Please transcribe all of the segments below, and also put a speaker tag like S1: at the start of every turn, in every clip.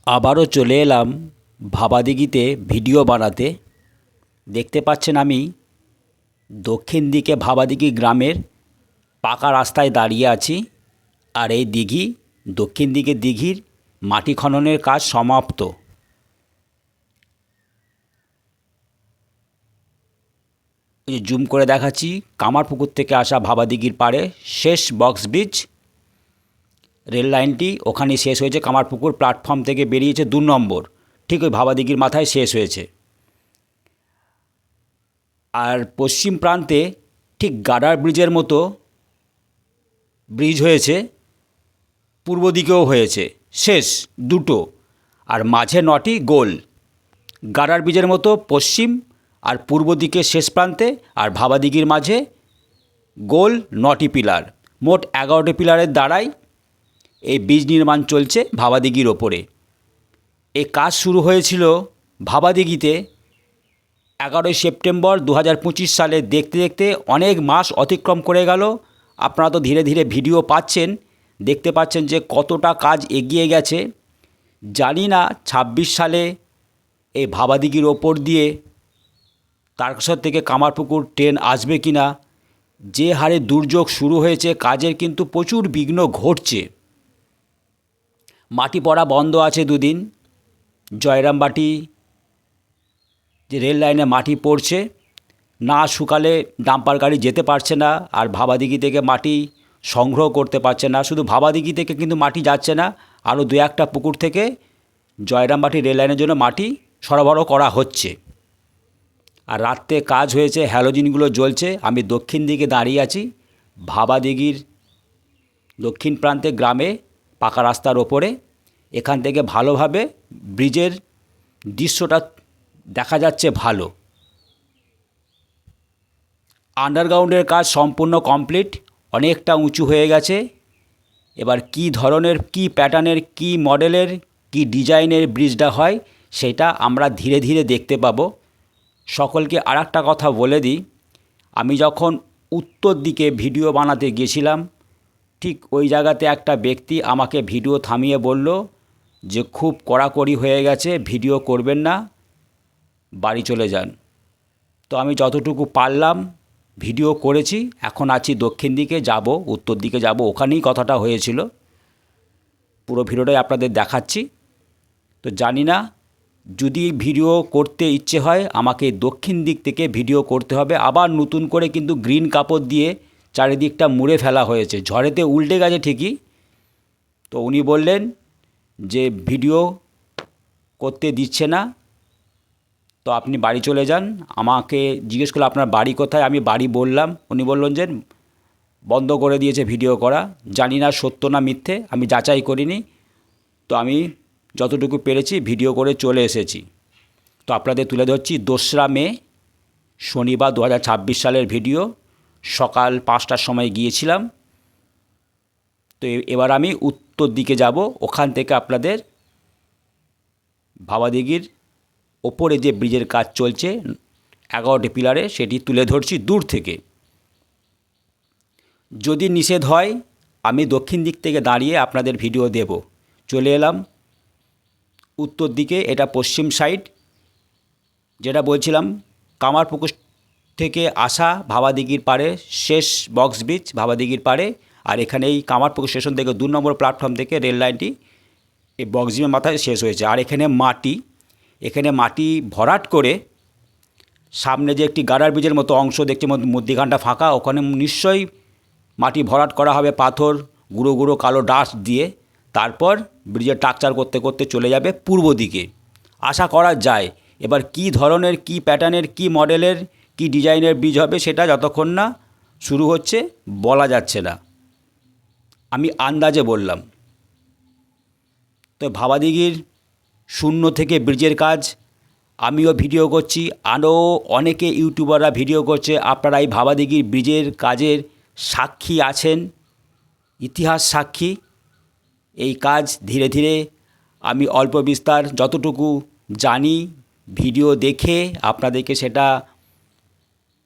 S1: আবারও চলে এলাম ভাবাদিঘিতে ভিডিও বানাতে। দেখতে পাচ্ছেন আমি দক্ষিণ দিকে ভাবাদিঘি গ্রামের পাকা রাস্তায় দাঁড়িয়ে আছি। আর এই দিঘি, দক্ষিণ দিকে দিঘির মাটি খননের কাজ সমাপ্ত। এই যে জুম করে দেখাচ্ছি, কামারপুকুর থেকে আসা ভাবাদিঘির পাড়ে শেষ বক্স ব্রিজ। রেল লাইনটি ওখানে শেষ হয়েছে, কামারপুকুর প্ল্যাটফর্ম থেকে বেরিয়েছে 2 নম্বর, ঠিক ওই ভাবাদিঘির মাথায় শেষ হয়েছে। আর পশ্চিম প্রান্তে ঠিক গার্ডার ব্রিজের মতো ব্রিজ হয়েছে, পূর্ব দিকেও হয়েছে, শেষ দুটো। আর মাঝে 9টি গোল, গার্ডার ব্রিজের মতো পশ্চিম আর পূর্ব দিকে শেষ প্রান্তে, আর ভাবাদিঘির মাঝে গোল 9টি পিলার। মোট 11টি পিলারের দ্বারাই এই ব্রিজ নির্মাণ চলছে ভাবাদিঘির ওপরে। এই কাজ শুরু হয়েছিল ভাবাদিঘিতে 11ই সেপ্টেম্বর 2025 সালে। দেখতে দেখতে অনেক মাস অতিক্রম করে গেল। আপনারা তো ধীরে ধীরে ভিডিও পাচ্ছেন, দেখতে পাচ্ছেন যে কতটা কাজ এগিয়ে গেছে। জানি না 26 সালে এই ভাবাদিঘির ওপর দিয়ে তারকেশ্বর থেকে কামারপুকুর ট্রেন আসবে কি না। যে হারে দুর্যোগ শুরু হয়েছে, কাজের কিন্তু প্রচুর বিঘ্ন ঘটছে। মাটি পড়া বন্ধ আছে 2 দিন। জয়রামবাটি যে রেল লাইনে মাটি পড়ছে, না শুকালে ডাম্পার গাড়ি যেতে পারছে না, আর ভাবাদিঘি থেকে মাটি সংগ্রহ করতে পারছে না। শুধু ভাবাদিঘি থেকে কিন্তু মাটি যাচ্ছে না, আরও 2-1টা পুকুর থেকে জয়রামবাটি রেল লাইনের জন্য মাটি সরবরাহ করা হচ্ছে। আর রাত্রে কাজ হয়েছে, হ্যালোজিনগুলো জ্বলছে। আমি দক্ষিণ দিকে দাঁড়িয়ে আছি, ভাবাদিঘির দক্ষিণ প্রান্তে গ্রামে পাকা রাস্তার ওপরে। এখান থেকে ভালোভাবে ব্রিজের দৃশ্যটা দেখা যাচ্ছে ভালো। আন্ডারগ্রাউন্ডের কাজ সম্পূর্ণ কমপ্লিট, অনেকটা উঁচু হয়ে গেছে। এবার কি ধরনের, কি প্যাটার্নের, কি মডেলের, কি ডিজাইনের ব্রিজটা হয়, সেটা আমরা ধীরে ধীরে দেখতে পাবো। সকলকে আরেকটা কথা বলে দিই, আমি যখন উত্তর দিকে ভিডিও বানাতে গিয়েছিলাম, ঠিক ওই জায়গাতে একটা ব্যক্তি আমাকে ভিডিও থামিয়ে বলল যে খুব কড়াকড়ি হয়ে গেছে, ভিডিও করবেন না, বাড়ি চলে যান। তো আমি যতটুকু পারলাম ভিডিও করেছি। এখন আছি দক্ষিণ দিকে, যাব উত্তর দিকে যাব, ওখানেই কথাটা হয়েছিল। পুরো ভিডিওটাই আপনাদের দেখাচ্ছি। তো জানি না, যদি ভিডিও করতে ইচ্ছে হয় আমাকে দক্ষিণ দিক থেকে ভিডিও করতে হবে। আবার নতুন করে কিন্তু গ্রিন কাপড় দিয়ে চারিদিকটা মুড়ে ফেলা হয়েছে, ঝড়েতে উল্টে গেছে ঠিকই। তো উনি বললেন যে ভিডিও করতে দিচ্ছে না, তো আপনি বাড়ি চলে যান। আমাকে জিজ্ঞেস করলো আপনার বাড়ি কোথায়, আমি বাড়ি বললাম। উনি বললেন যে বন্ধ করে দিয়েছে ভিডিও করা। জানি না সত্য না মিথ্যে, আমি যাচাই করিনি। তো আমি যতটুকু পেরেছি ভিডিও করে চলে এসেছি। তো আপনাদের তুলে ধরছি 2রা মে শনিবার 2026 সালের ভিডিও। সকাল 5টার সময় গিয়েছিলাম। তো এবার আমি উত্তর দিকে যাব, ওখান থেকে আপনাদের ভাবাদিঘির ওপরে যে ব্রিজের কাজ চলছে 11টি পিলারে, সেটি তুলে ধরছি দূর থেকে। যদি নিষেধ হয় আমি দক্ষিণ দিক থেকে দাঁড়িয়ে আপনাদের ভিডিও দেব। চলে এলাম উত্তর দিকে, এটা পশ্চিম সাইড। যেটা বলছিলাম, কামারপুকুর থেকে আসা ভাবাদিঘির পাড়ে শেষ বক্স ব্রিজ ভাবাদিঘির পাড়ে। আর এখানেই কামারপুকুর স্টেশন থেকে 2 নম্বর প্ল্যাটফর্ম থেকে রেল লাইনটি এই বক্স ব্রিজের মাথায় শেষ হয়েছে। আর এখানে মাটি ভরাট করে সামনে যে একটি গার্ডার ব্রিজের মতো অংশ দেখছি, মধ্যিখানটা ফাঁকা, ওখানে নিশ্চয়ই মাটি ভরাট করা হবে পাথর, গুঁড়ো গুঁড়ো কালো ডাস্ট দিয়ে। তারপর ব্রিজের স্ট্রাকচার করতে করতে চলে যাবে পূর্ব দিকে, আশা করা যায়। এবার কি ধরনের, কি প্যাটার্নের, কি মডেলের, কি ডিজাইনের ব্রিজ হবে, সেটা যতক্ষণ না শুরু হচ্ছে বলা যাচ্ছে না, আমি আন্দাজে বললাম। তো ভাবাদিঘির শূন্য থেকে ব্রিজের কাজ আমিও ভিডিও করছি, আরও অনেকে ইউটিউবাররা ভিডিও করছে। আপনারা এই ভাবাদিঘির ব্রিজের কাজের সাক্ষী আছেন, ইতিহাস সাক্ষী। এই কাজ ধীরে ধীরে আমি অল্প বিস্তার যতটুকু জানি ভিডিও দেখে আপনাদেরকে সেটা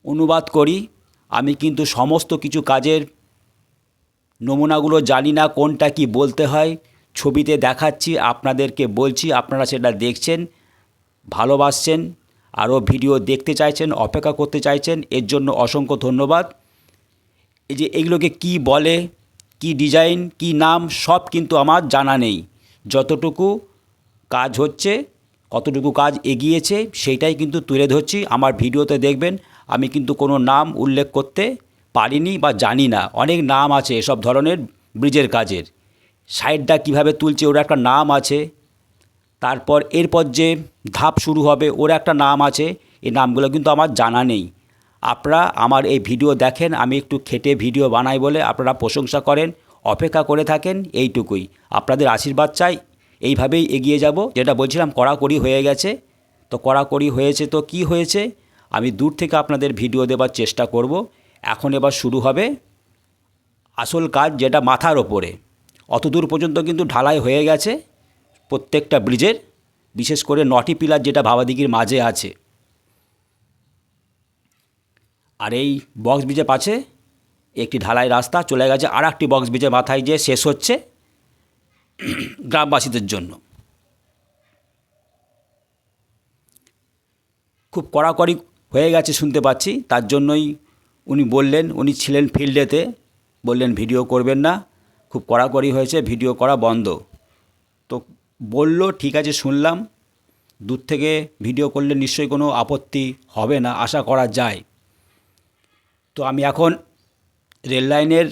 S1: অনুবাদ করি। আমি কিন্তু সমস্ত কিছু কাজের নমুনাগুলো জানি না, কোনটা কি বলতে হয়। ছবিতে দেখাচ্ছি, আপনাদেরকে বলছি, আপনারা সেটা দেখছেন, ভালোবাসছেন, আরও ভিডিও দেখতে চাইছেন, অপেক্ষা করতে চাইছেন, এর জন্য অসংখ্য ধন্যবাদ। এই যে এগুলোকে কি বলে, কি ডিজাইন, কি নাম, সব কিন্তু আমার জানা নেই। যতটুকু কাজ হচ্ছে, কতটুকু কাজ এগিয়েছে, সেইটাই কিন্তু তুলে ধরছি। আমার ভিডিওতে দেখবেন আমি কিন্তু কোনো নাম উল্লেখ করতে পারিনি বা জানি না। অনেক নাম আছে এসব ধরনের ব্রিজের কাজের, সাইডটা কিভাবে তুলছে ওর একটা নাম আছে, তারপর এরপর যে ধাপ শুরু হবে ওর একটা নাম আছে। এই নামগুলো কিন্তু আমার জানা নেই। আপনারা আমার এই ভিডিও দেখেন, আমি একটু খেটে ভিডিও বানাই বলে আপনারা প্রশংসা করেন, অপেক্ষা করে থাকেন, এইটুকুই। আপনাদের আশীর্বাদ চাই, এইভাবেই এগিয়ে যাব। যেটা বলছিলাম কড়াকড়ি হয়ে গেছে, তো কড়াকড়ি হয়েছে তো কি হয়েছে, আমি দূর থেকে আপনাদের ভিডিও দেওয়ার চেষ্টা করব। এখন এবার শুরু হবে আসল কাজ, যেটা মাথার ওপরে। অতদূর পর্যন্ত কিন্তু ঢালাই হয়ে গেছে প্রত্যেকটা ব্রিজের, বিশেষ করে 9টি পিলার যেটা ভাবাদিঘির মাঝে আছে। আর এই বক্স ব্রিজের পাশে একটি ঢালাই রাস্তা চলে গেছে আর একটি বক্স ব্রিজের মাথায় যে শেষ হচ্ছে গ্রামবাসীদের জন্য। খুব কড়াকড়ি হয়ে গেছে শুনতে পাচ্ছি, তার জন্যই উনি বললেন, উনি ছিলেন ফিল্ডেতে, বললেন ভিডিও করবেন না, খুব কড়াকড়ি হয়েছে, ভিডিও করা বন্ধ। তো বলল, ঠিক আছে শুনলাম, দূর থেকে ভিডিও করলে নিশ্চয়ই কোনো আপত্তি হবে না, আশা করা যায়। তো আমি এখন রেল লাইনের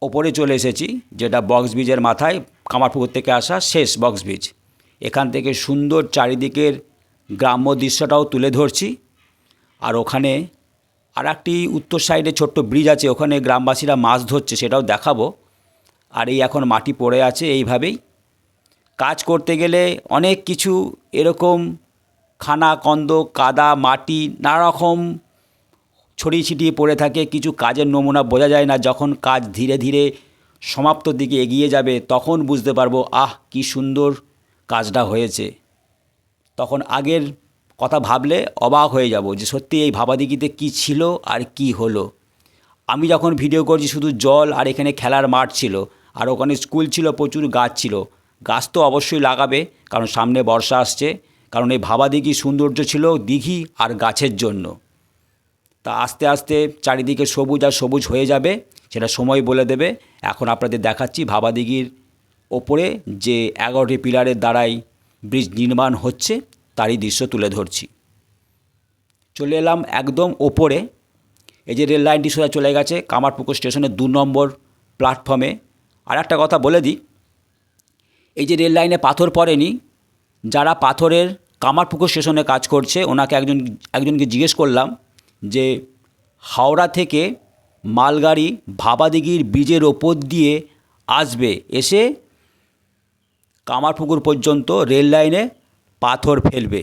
S1: ওপরে চলে এসেছি, যেটা বক্স ব্রিজের মাথায়, কামারপুকুর থেকে আসা শেষ বক্স ব্রিজ। এখান থেকে সুন্দর চারিদিকের গ্রাম্য দৃশ্যটাও তুলে ধরছি। আর ওখানে আর একটি উত্তর সাইডে ছোট্ট ব্রিজ আছে, ওখানে গ্রামবাসীরা মাছ ধরছে, সেটাও দেখাবো। আর এই এখন মাটি পড়ে আছে। এইভাবেই কাজ করতে গেলে অনেক কিছু এরকম খানা কন্দ, কাদা, মাটি নানা রকম ছড়িয়ে ছিটিয়ে পড়ে থাকে। কিছু কাজের নমুনা বোঝা যায় না। যখন কাজ ধীরে ধীরে সমাপ্তর দিকে এগিয়ে যাবে তখন বুঝতে পারবো, আহ কি সুন্দর কাজটা হয়েছে। তখন আগের কথা ভাবলে অবাক হয়ে যাব যে সত্যি এই ভাবাদিঘিতে কি ছিল আর কি হলো। আমি যখন ভিডিও করছি শুধু জল আর এখানে খেলার মাঠ ছিল, আর ওখানে স্কুল ছিল, প্রচুর গাছ ছিল। গাছ তো অবশ্যই লাগাবে, কারণ সামনে বর্ষা আসছে। কারণ এই ভাবাদিঘি সৌন্দর্য ছিল দিঘি আর গাছের জন্য। তা আস্তে আস্তে চারিদিকে সবুজ আর সবুজ হয়ে যাবে, সেটা সময় বলে দেবে। এখন আপনাদের দেখাচ্ছি ভাবাদিঘির ওপরে যে 11টি পিলারের দ্বারাই ব্রিজ নির্মাণ হচ্ছে, তারই দৃশ্য তুলে ধরছি। চলে এলাম একদম ওপরে। এই যে রেল লাইনটি সোজা চলে গেছে কামারপুকুর স্টেশনের 2 নম্বর প্ল্যাটফর্মে। আর একটা কথা বলে দিই, এই যে রেল লাইনে পাথর পড়েনি, যারা পাথরের কামারপুকুর স্টেশনে কাজ করছে, ওনাকে একজনকে জিজ্ঞেস করলাম যে হাওড়া থেকে মালগাড়ি ভাবাদিঘির ব্রিজের ওপর দিয়ে আসবে, এসে কামারপুকুর পর্যন্ত রেল লাইনে পাথর ফেলবে।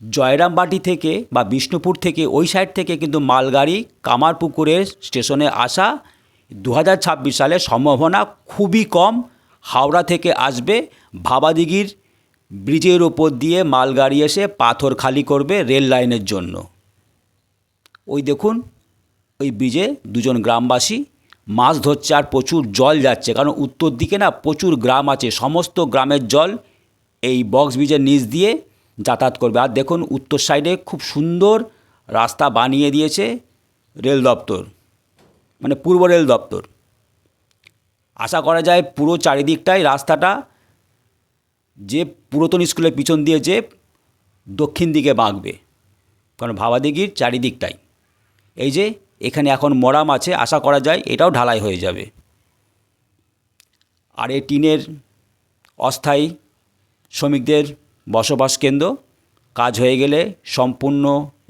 S1: জয়রামবাটি থেকে বা বিষ্ণুপুর থেকে ওই সাইড থেকে কিন্তু মালগাড়ি কামারপুকুরের স্টেশনে আসা 2026 সালে সম্ভাবনা খুবই কম। হাওড়া থেকে আসবে, ভাবাদিঘির ব্রিজের ওপর দিয়ে মালগাড়ি এসে পাথর খালি করবে রেল লাইনের জন্য। ওই দেখুন ওই ব্রিজে দুজন গ্রামবাসী মাছ ধরছে, আর প্রচুর জল যাচ্ছে, কারণ উত্তর দিকে না প্রচুর গ্রাম আছে, সমস্ত গ্রামের জল এই বক্স ব্রিজের নিচ দিয়ে যাতায়াত করবে। আর দেখুন উত্তর সাইডে খুব সুন্দর রাস্তা বানিয়ে দিয়েছে রেল দপ্তর, মানে পূর্ব রেল দপ্তর। আশা করা যায় পুরো চারিদিকটাই রাস্তাটা যে পুরাতন স্কুলের পিছন দিয়ে যে দক্ষিণ দিকে বাঁকবে, কারণ ভাবাদিঘির চারিদিকটাই। এই যে এখানে এখন মরাম আছে, আশা করা যায় এটাও ঢালাই হয়ে যাবে। আর এই টিনের অস্থায়ী শ্রমিকদের বসবাস কেন্দ্র, কাজ হয়ে গেলে সম্পূর্ণ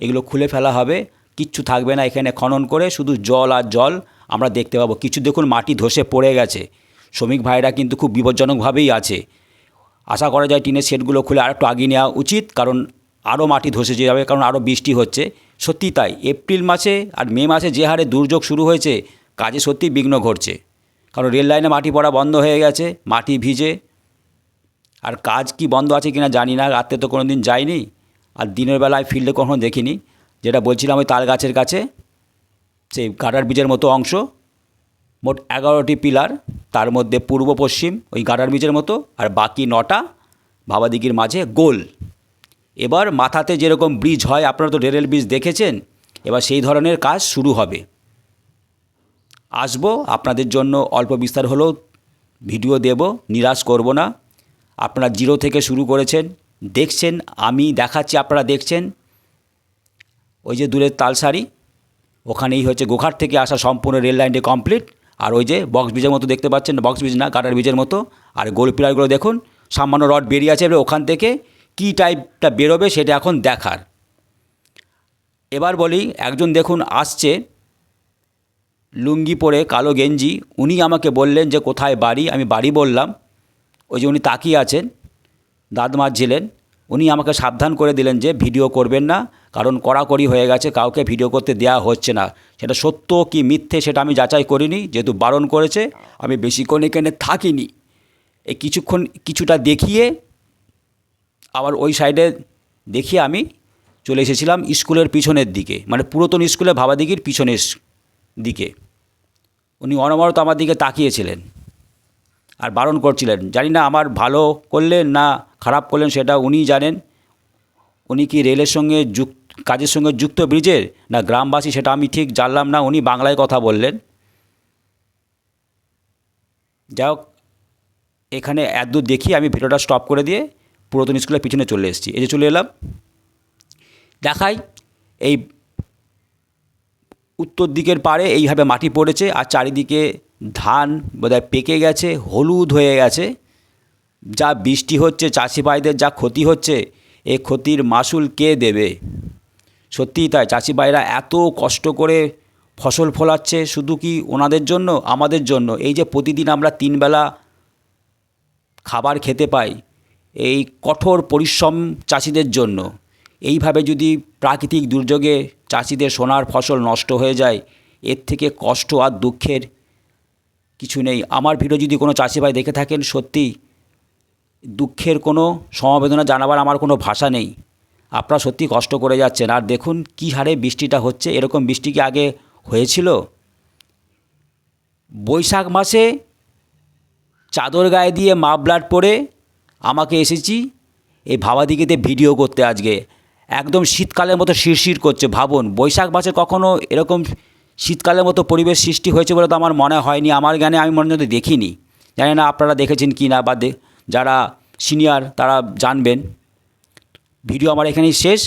S1: এগুলো খুলে ফেলা হবে, কিচ্ছু থাকবে না এখানে। খনন করে শুধু জল আর জল আমরা দেখতে পাবো। কিছু দেখুন মাটি ধসে পড়ে গেছে, শ্রমিক ভাইরা কিন্তু খুব বিপজ্জনকভাবেই আছে। আশা করা যায় টিনের শেডগুলো খুলে আর একটু আগিয়ে নেওয়া উচিত, কারণ আরও মাটি ধসে যাবে, কারণ আরও বৃষ্টি হচ্ছে। সত্যি তাই, এপ্রিল মাসে আর মে মাসে যে হারে দুর্যোগ শুরু হয়েছে, কাজে সত্যি বিঘ্ন ঘটছে। কারণ রেল লাইনে মাটি পড়া বন্ধ হয়ে গেছে, মাটি ভিজে। আর কাজ কি বন্ধ আছে কিনা জানি না, রাতে তো কোনো দিন যাইনি, আর দিনের বেলায় ফিল্ডে কখনো দেখিনি। যেটা বলছিলাম ওই তাল গাছের কাছে সেই কাটার ব্রিজের মতো অংশ, মোট 11টি পিলার, তার মধ্যে পূর্ব পশ্চিম ওই গার্ডার ব্রিজের মতো, আর বাকি 9টা ভাবাদিঘির মাঝে গোল। এবার মাথাতে যেরকম ব্রিজ হয়, আপনারা তো রেল ব্রিজ দেখেছেন, এবার সেই ধরনের কাজ শুরু হবে। আসবো আপনাদের জন্য, অল্প বিস্তার হলেও ভিডিও দেব, নিরাশ করব না। আপনারা জিরো থেকে শুরু করেছেন, দেখছেন, আমি দেখাচ্ছি, আপনারা দেখছেন। ওই যে দূরের তালসারি, ওখানেই হচ্ছে গোঘাট থেকে আসা সম্পূর্ণ রেল লাইনটি কমপ্লিট। আর ওই যে বক্স ব্রিজের মতো দেখতে পাচ্ছেন, বক্স ব্রিজ না, গার্ডার ব্রিজের মতো। আর গোল পিলারগুলো দেখুন, সামান্য রড বেরিয়ে আছে, এবার ওখান থেকে কী টাইপটা বেরোবে সেটা এখন দেখার। এবার বলি, একজন দেখুন আসছে লুঙ্গি পরে, কালো গেঞ্জি, উনি আমাকে বললেন যে কোথায় বাড়ি। আমি বাড়ি বললাম। ওই যে উনি তাকিয়ে আছেন, দাঁত মাজছিলেন, উনি আমাকে সাবধান করে দিলেন যে ভিডিও করবেন না, কারণ কড়াকড়ি হয়ে গেছে, কাউকে ভিডিও করতে দেওয়া হচ্ছে না। সেটা সত্য কি মিথ্যে সেটা আমি যাচাই করিনি, যেহেতু বারণ করেছে। আমি বেশিক্ষণ এখানে থাকিনি, এই কিছুটা দেখিয়ে আবার ওই সাইডে দেখিয়ে আমি চলে এসেছিলাম স্কুলের পিছনের দিকে, মানে পুরাতন স্কুলে ভাবাদিঘির পিছনের দিকে। উনি অনবরত আমার দিকে তাকিয়েছিলেন আর বারণ করছিলেন। জানি না আমার ভালো করলেন না খারাপ করলেন, সেটা উনিই জানেন। উনি কি রেলের সঙ্গে কাজের সঙ্গে যুক্ত ব্রিজের, না গ্রামবাসী, সেটা আমি ঠিক জানলাম না। উনি বাংলায় কথা বললেন। যাই হোক, এখানে এতদূর দেখি আমি ভিডিওটা স্টপ করে দিয়ে পুরাতন স্কুলের পিছনে চলে এসেছি। এই যে চলে এলাম, দেখাই এই উত্তর দিকের পাড়ে এইভাবে মাটি পড়েছে, আর চারিদিকে ধান বোধহয় পেকে গেছে, হলুদ হয়ে গেছে। যা বৃষ্টি হচ্ছে, চাষি ভাইদের যা ক্ষতি হচ্ছে, এই ক্ষতির মাসুল কে দেবে? সত্যিই তাই, চাষি ভাইরা এত কষ্ট করে ফসল ফলাচ্ছে, শুধু কি ওনাদের জন্য, আমাদের জন্য। এই যে প্রতিদিন আমরা 3 বেলা খাবার খেতে পাই, এই কঠোর পরিশ্রম চাষিদের জন্য। এইভাবে যদি প্রাকৃতিক দুর্যোগে চাষিদের সোনার ফসল নষ্ট হয়ে যায়, এর থেকে কষ্ট আর দুঃখের কিছু নেই। আমার ভিডিও যদি কোনো চাষি ভাই দেখে থাকেন, সত্যি দুঃখের কোনো সমবেদনা জানাবার আমার কোনো ভাষা নেই। আপনারা সত্যি কষ্ট করে যাচ্ছেন। আর দেখুন কী হারে বৃষ্টিটা হচ্ছে। এরকম বৃষ্টি কি আগে হয়েছিল? বৈশাখ মাসে চাদর গায়ে দিয়ে মাফলার পরে আমাকে এসেছি এই ভাবাদিঘিতে ভিডিও করতে। আজকে একদম শীতকালের মতো শিরশির করছে। ভাবুন, বৈশাখ মাসে কখনো এরকম শীতকালের মতো পরিবেশ সৃষ্টি হয়েছে বলে তো আমার মনে হয়নি। আমার জ্ঞানে আমি মনে হয় দেখিনি। জানি না আপনারা দেখেছেন কি না, বা যারা সিনিয়র তারা জানবেন। ভিডিও আমার এখানেই শেষ।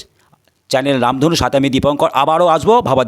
S1: চ্যানেল রামধনু, সাথে আমি দীপঙ্কর। আবারও আসবো ভাবাদিঘি।